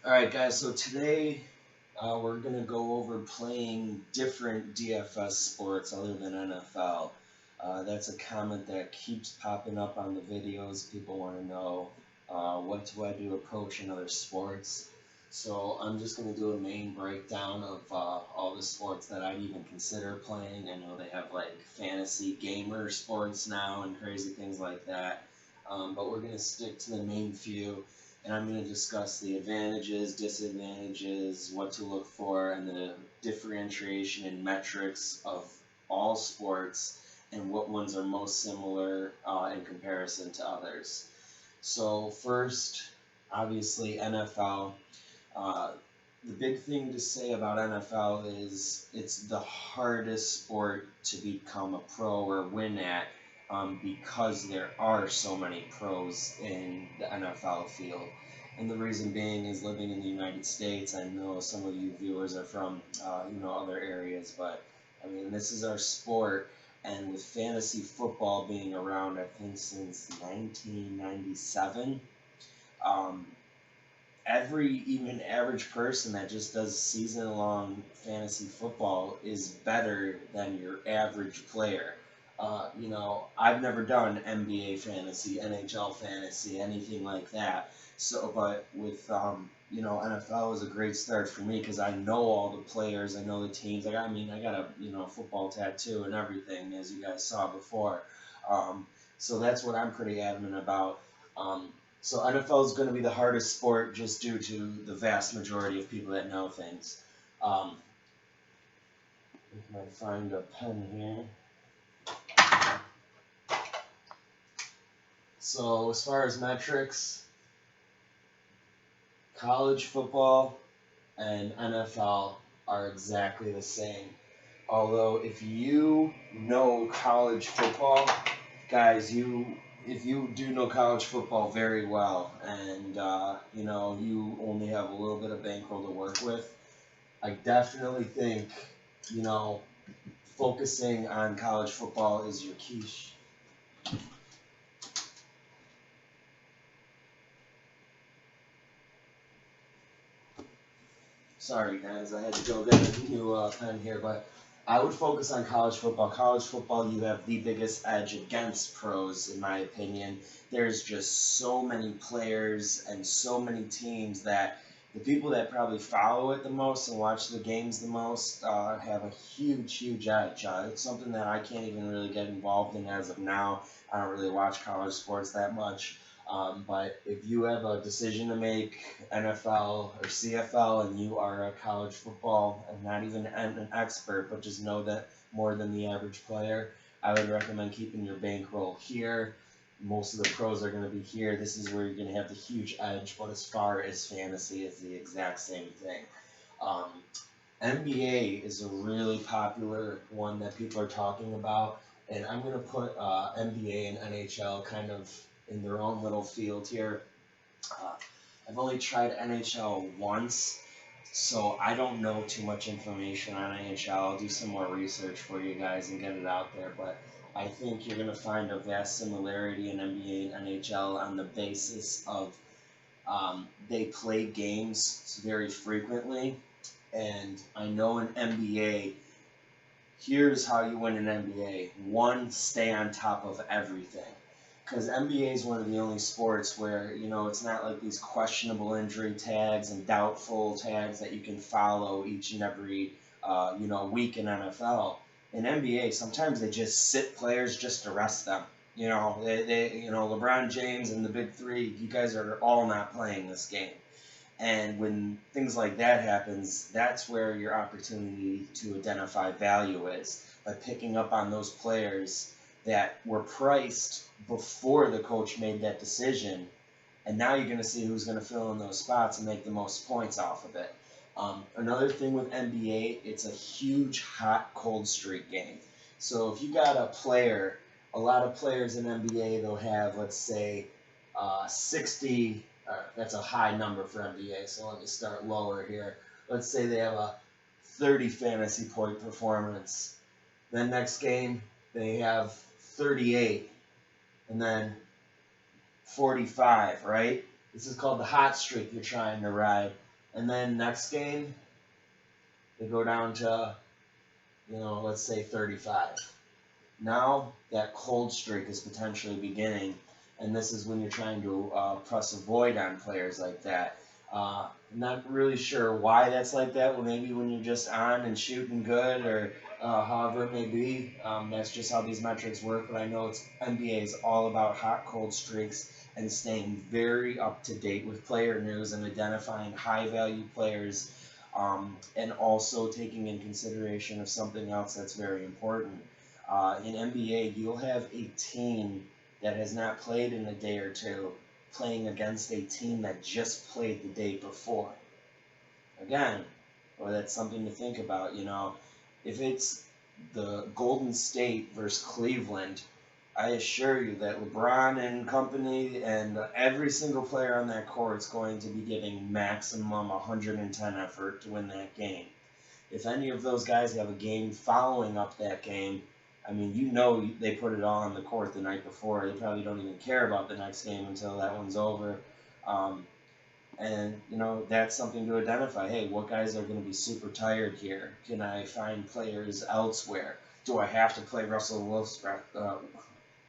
Alright guys, so today we're going to go over playing different DFS sports other than NFL. That's a comment that keeps popping up on the videos. People want to know what do I do to approach in other sports. So I'm just going to do a main breakdown of all the sports that I'd even consider playing. I know they have like fantasy gamer sports now and crazy things like that. But we're going to stick to the main few, and I'm going to discuss the advantages, disadvantages, what to look for, and the differentiation and metrics of all sports and what ones are most similar in comparison to others. So first, obviously NFL. Uh, the big thing to say about NFL is it's the hardest sport to become a pro or win at, because there are so many pros in the NFL field. And the reason being is living in the United States. I know some of you viewers are from other areas, but I mean this is our sport. And with fantasy football being around, I think since 1997. Um, every even average person that just does season long fantasy football is better than your average player. I've never done NBA fantasy, NHL fantasy, anything like that. So, but with NFL is a great start for me because I know all the players, I know the teams. I got a football tattoo and everything, as you guys saw before. So that's what I'm pretty adamant about. So NFL is going to be the hardest sport just due to the vast majority of people that know things. If I find a pen here. So as far as metrics, college football and NFL are exactly the same. Although if you know college football, guys, if you do know college football very well, and you only have a little bit of bankroll to work with, I definitely think you know focusing on college football is your key. Sorry guys, I had to go get a new pen here, but I would focus on college football. College football, you have the biggest edge against pros, in my opinion. There's just so many players and so many teams that the people that probably follow it the most and watch the games the most have a huge, huge edge. It's something that I can't even really get involved in as of now. I don't really watch college sports that much. But if you have a decision to make, NFL or CFL, and you are a college football and not even an expert, but just know that more than the average player, I would recommend keeping your bankroll here. Most of the pros are going to be here. This is where you're going to have the huge edge. But as far as fantasy, it's the exact same thing. Um, NBA is a really popular one that people are talking about, and I'm going to put NBA and NHL kind of in their own little field here. Uh, I've only tried NHL once, so I don't know too much information on NHL. I'll do some more research for you guys and get it out there, but I think you're going to find a vast similarity in NBA and NHL on the basis of they play games very frequently. And I know in NBA, here's how you win an NBA. One, stay on top of everything. Because NBA is one of the only sports where, it's not like these questionable injury tags and doubtful tags that you can follow each and every, week in NFL. In NBA, sometimes they just sit players just to rest them. LeBron James and the big three, you guys are all not playing this game. And when things like that happens, that's where your opportunity to identify value is, by picking up on those players that were priced before the coach made that decision. And now you're going to see who's going to fill in those spots and make the most points off of it. Another thing with NBA, it's a huge hot cold streak game. So if you got a lot of players in NBA, they'll have, let's say, 60. That's a high number for NBA, so let me start lower here. Let's say they have a 30 fantasy point performance. Then next game, they have 38, and then 45, right? This is called the hot streak you're trying to ride. And then next game, they go down to, let's say 35. Now that cold streak is potentially beginning, and this is when you're trying to press a void on players like that. I'm not really sure why that's like that. Well, maybe when you're just on and shooting good, or however it may be. That's just how these metrics work. But I know NBA is all about hot, cold streaks and staying very up to date with player news and identifying high value players, and also taking in consideration of something else that's very important. In NBA, you'll have a team that has not played in a day or two playing against a team that just played the day before. Again, well, that's something to think about. If it's the Golden State versus Cleveland, I assure you that LeBron and company and every single player on that court is going to be giving maximum 110 effort to win that game. If any of those guys have a game following up that game, I mean, they put it all on the court the night before. They probably don't even care about the next game until that one's over. And that's something to identify. Hey, what guys are going to be super tired here? Can I find players elsewhere? Do I have to play Russell Westbrook,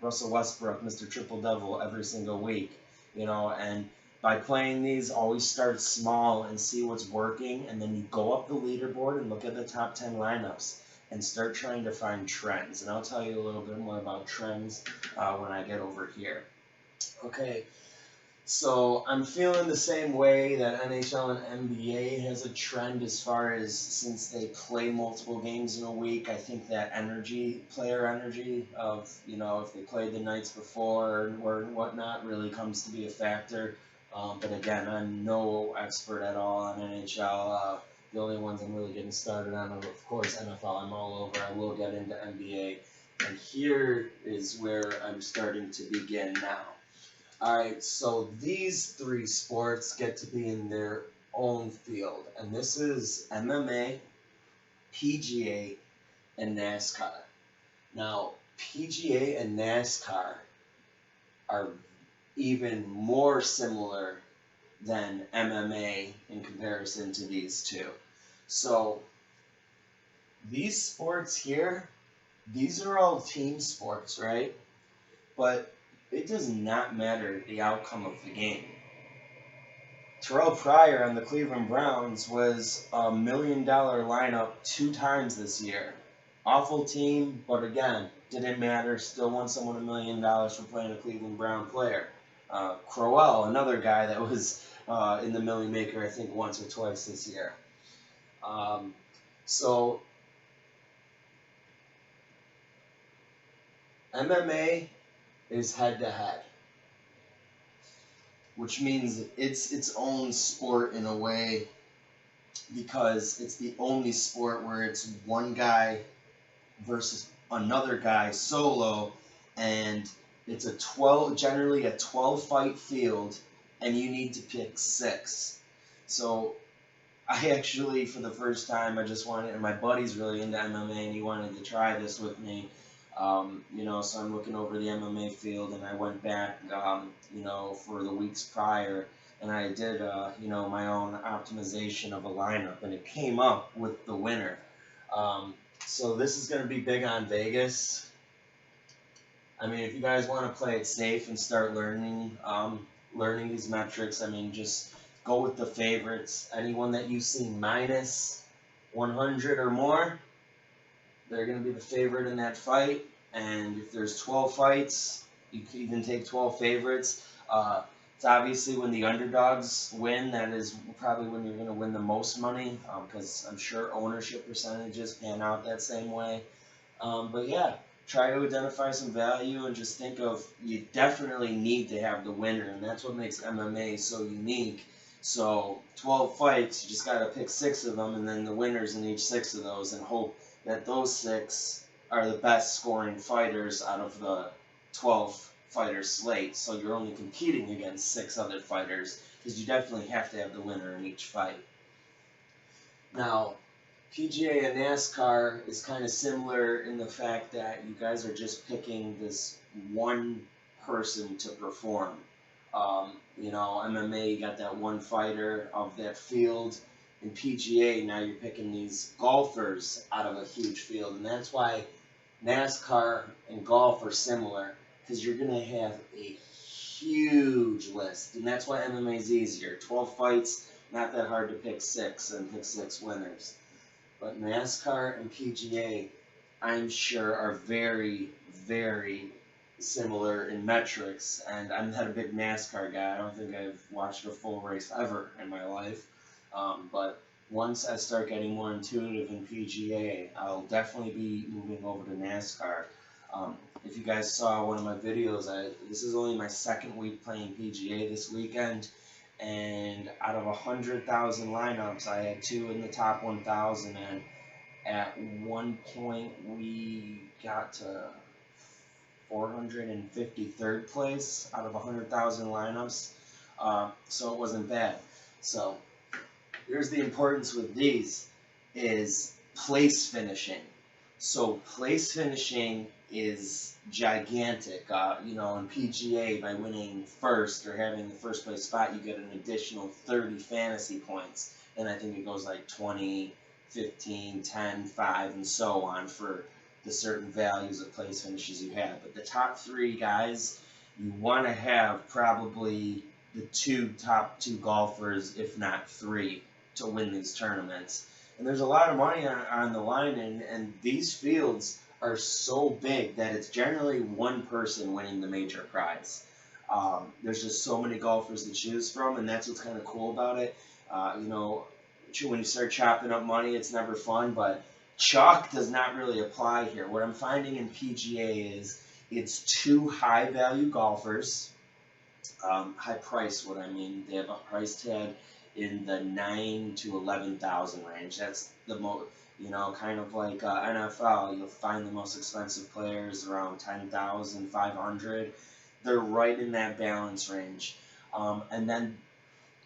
Mr. Triple Double, every single week? And by playing these, always start small and see what's working, and then you go up the leaderboard and look at the top 10 lineups and start trying to find trends. And I'll tell you a little bit more about trends when I get over here. Okay, so I'm feeling the same way that NHL and NBA has a trend as far as, since they play multiple games in a week, I think that player energy of, if they played the nights before or whatnot really comes to be a factor. But again, I'm no expert at all on NHL. The only ones I'm really getting started on are, of course, NFL. I'm all over. I will get into NBA. And here is where I'm starting to begin now. Alright, so these three sports get to be in their own field. And this is MMA, PGA, and NASCAR. Now, PGA and NASCAR are even more similar than MMA in comparison to these two. So these sports here, these are all team sports, right? But it does not matter the outcome of the game. Terrell Pryor on the Cleveland Browns was a $1 million lineup 2 times this year. Awful team, but again, didn't matter. Still won someone $1 million for playing a Cleveland Brown player. Crowell, another guy that was in the Millie Maker, I think, once or twice this year. So MMA is head-to-head, which means it's its own sport in a way, because it's the only sport where it's one guy versus another guy solo, and it's generally a 12-fight field, and you need to pick 6. So I actually, for the first time, and my buddy's really into MMA, and he wanted to try this with me. So I'm looking over the MMA field, and I went back, for the weeks prior, and I did, my own optimization of a lineup, and it came up with the winner. So this is going to be big on Vegas. I mean, if you guys want to play it safe and start learning these metrics, just go with the favorites. Anyone that you see minus 100 or more, they're going to be the favorite in that fight. And if there's 12 fights, you can even take 12 favorites. It's obviously when the underdogs win, that is probably when you're going to win the most money, because I'm sure ownership percentages pan out that same way. But yeah, try to identify some value and just think of, you definitely need to have the winner, and that's what makes MMA so unique. So 12 fights, you just got to pick 6 of them, and then the winners in each 6 of those, and hope that those 6 are the best scoring fighters out of the 12 fighter slate. So you're only competing against 6 other fighters, because you definitely have to have the winner in each fight. Now, PGA and NASCAR is kind of similar in the fact that you guys are just picking this one person to perform. You know, MMA, you got that one fighter of that field. In PGA, now you're picking these golfers out of a huge field, and that's why NASCAR and golf are similar, because you're going to have a huge list, and that's why MMA is easier. 12 fights, not that hard to pick 6 and pick 6 winners. But NASCAR and PGA, I'm sure, are very, very similar in metrics, and I'm not a big NASCAR guy. I don't think I've watched a full race ever in my life. But once I start getting more intuitive in PGA, I'll definitely be moving over to NASCAR. If you guys saw one of my videos, this is only my 2nd week playing PGA this weekend, and out of 100,000 lineups, I had 2 in the top 1,000, and at one point we got to 453rd place out of 100,000 lineups, so it wasn't bad. So here's the importance with these, is place finishing. So place finishing is gigantic. You know, in PGA, by winning first or having the first place spot, you get an additional 30 fantasy points. And I think it goes like 20, 15, 10, 5, and so on for the certain values of place finishes you have. But the top 3 guys, you want to have probably the top two golfers, if not 3, to win these tournaments. And there's a lot of money on the line, and these fields are so big that it's generally one person winning the major prize. There's just so many golfers to choose from, and that's what's kind of cool about it. You know, when you start chopping up money, it's never fun, but chalk does not really apply here. What I'm finding in PGA is it's 2 high-value golfers, high price, what I mean. They have a price tag in the 9 to 11,000 range. That's the most, you know, kind of like NFL. You'll find the most expensive players around 10,500. They're right in that balance range. And then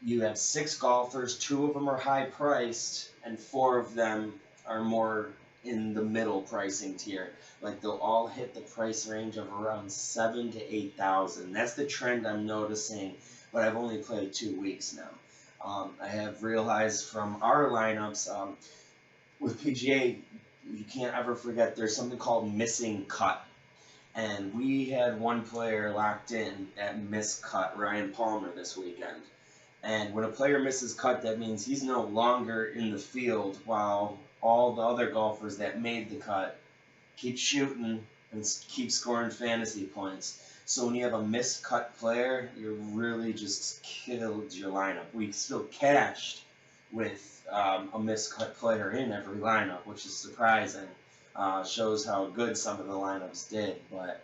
you have 6 golfers. 2 of them are high priced, and 4 of them are more in the middle pricing tier. Like, they'll all hit the price range of around 7,000 to 8,000. That's the trend I'm noticing, but I've only played 2 weeks now. I have realized from our lineups, with PGA, you can't ever forget there's something called missing cut. And we had one player locked in at missed cut, Ryan Palmer, this weekend. And when a player misses cut, that means he's no longer in the field, while all the other golfers that made the cut keep shooting and keep scoring fantasy points. So when you have a miscut player, you're really just killed your lineup. We still cashed with a miscut player in every lineup, which is surprising. Shows how good some of the lineups did. But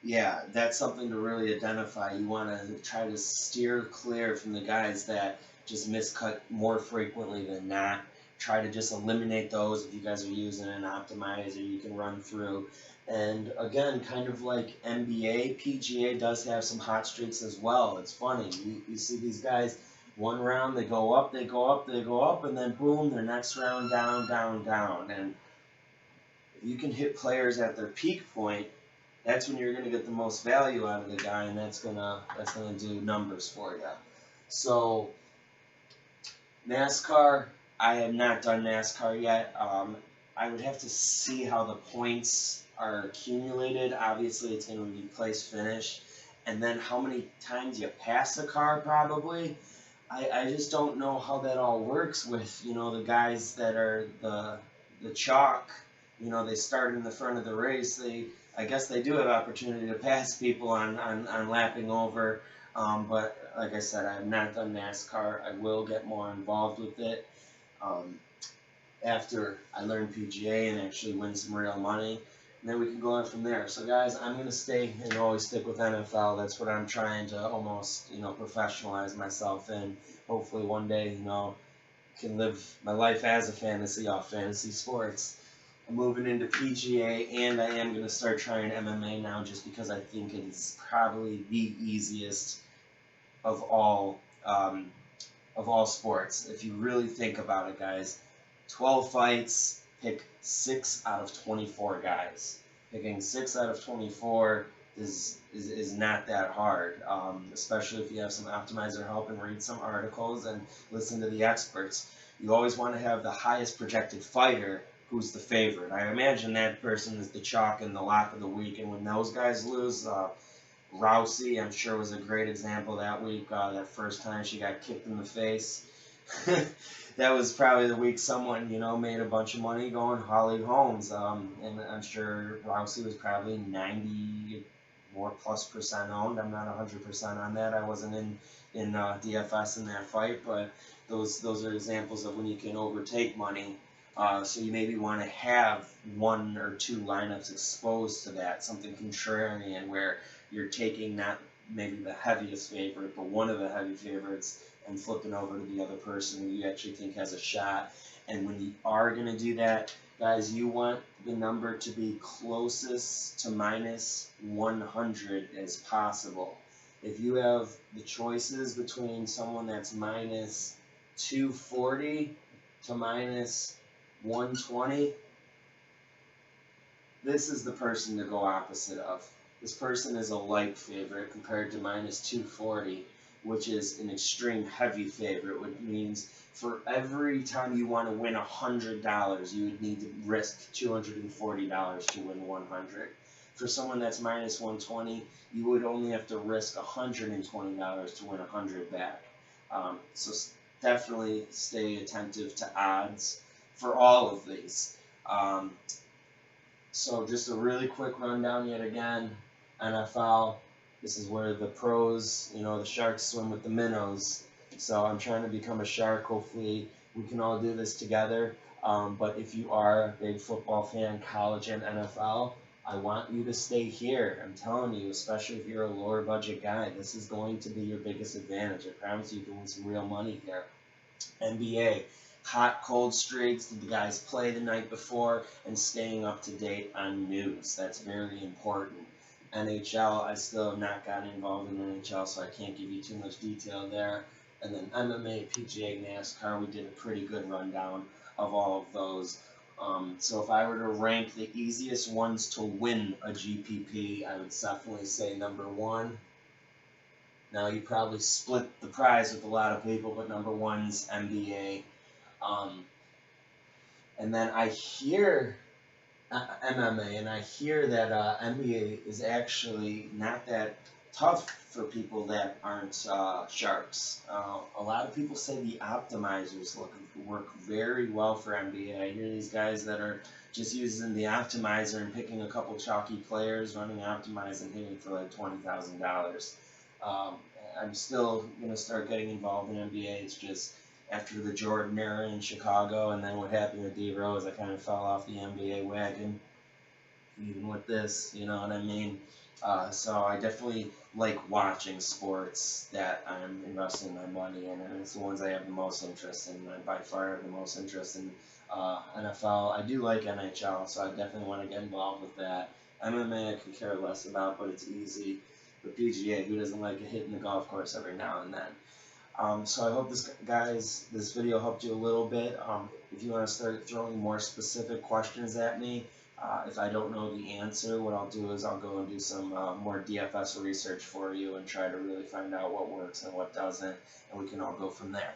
yeah, that's something to really identify. You want to try to steer clear from the guys that just miscut more frequently than not. Try to just eliminate those. If you guys are using an optimizer, you can run through. And again, kind of like NBA, PGA does have some hot streaks as well. It's funny. You see these guys, one round they go up, they go up, they go up, and then boom, their next round down, down, down. And if you can hit players at their peak point, that's when you're going to get the most value out of the guy, and that's gonna do numbers for you. So NASCAR, I have not done NASCAR yet. I would have to see how the points are accumulated. Obviously, it's going to be place finish, and then how many times you pass a car, probably. I just don't know how that all works with, you know, the guys that are the chalk. You know, they start in the front of the race. I guess they do have opportunity to pass people on lapping over. But like I said, I have not done NASCAR. I will get more involved with it after I learn PGA and actually win some real money. And then we can go on from there. So guys, I'm going to stay and always stick with NFL. That's what I'm trying to almost, you know, professionalize myself in. Hopefully one day, you know, can live my life as a fantasy off fantasy sports. I'm moving into PGA, and I am going to start trying MMA now just because I think it's probably the easiest of all sports. If you really think about it, guys, 12 fights, pick 6 out of 24 guys. Picking 6 out of 24 is not that hard, especially if you have some optimizer help and read some articles and listen to the experts. You always want to have the highest projected fighter who's the favorite. I imagine that person is the chalk and the lock of the week, and when those guys lose, Rousey, I'm sure, was a great example that week. That first time she got kicked in the face. That was probably the week someone, made a bunch of money going Holly Holmes. And I'm sure Rousey was probably 90 more plus percent owned. I'm not 100% on that. I wasn't in DFS in that fight, but those are examples of when you can overtake money. So you maybe want to have one or two lineups exposed to that, something contrarian where you're taking not maybe the heaviest favorite, but one of the heavy favorites and flipping over to the other person who you actually think has a shot. And when you are going to do that, guys, you want the number to be closest to minus 100 as possible. If you have the choices between someone that's minus 240 to minus 120, this is the person to go opposite of. This person is a light favorite compared to minus 240, which is an extreme heavy favorite, which means for every time you want to win $100, you would need to risk $240 to win 100. For someone that's minus 120, you would only have to risk $120 to win 100 back. So definitely stay attentive to odds for all of these. So just a really quick rundown yet again. NFL, this is where the pros, the sharks swim with the minnows. So I'm trying to become a shark. Hopefully we can all do this together. But if you are a big football fan, college and NFL, I want you to stay here. I'm telling you, especially if you're a lower budget guy, this is going to be your biggest advantage. I promise you can win some real money here. NBA, hot, cold streaks, did the guys play the night before, and staying up to date on news. That's very important. NHL, I still have not gotten involved in NHL, so I can't give you too much detail there. And then MMA, PGA, NASCAR, we did a pretty good rundown of all of those. So if I were to rank the easiest ones to win a GPP, I would definitely say number one. Now, you probably split the prize with a lot of people, but number one's NBA. And then I hear MMA, and I hear that NBA is actually not that tough for people that aren't sharks. A lot of people say the optimizers work very well for NBA. I hear these guys that are just using the optimizer and picking a couple chalky players, running optimize and hitting for like $20,000. I'm still going to start getting involved in NBA. It's just after the Jordan era in Chicago and then what happened with D-Rose, I kind of fell off the NBA wagon. Even with this, you know what I mean? So I definitely like watching sports that I'm investing my money in, and it's the ones I have the most interest in. I by far have the most interest in NFL. I do like NHL, so I definitely want to get involved with that. MMA I could care less about, but it's easy. The PGA, who doesn't like a hit in the golf course every now and then? So I hope this video helped you a little bit. If you want to start throwing more specific questions at me, if I don't know the answer, what I'll do is I'll go and do some more DFS research for you and try to really find out what works and what doesn't, and we can all go from there.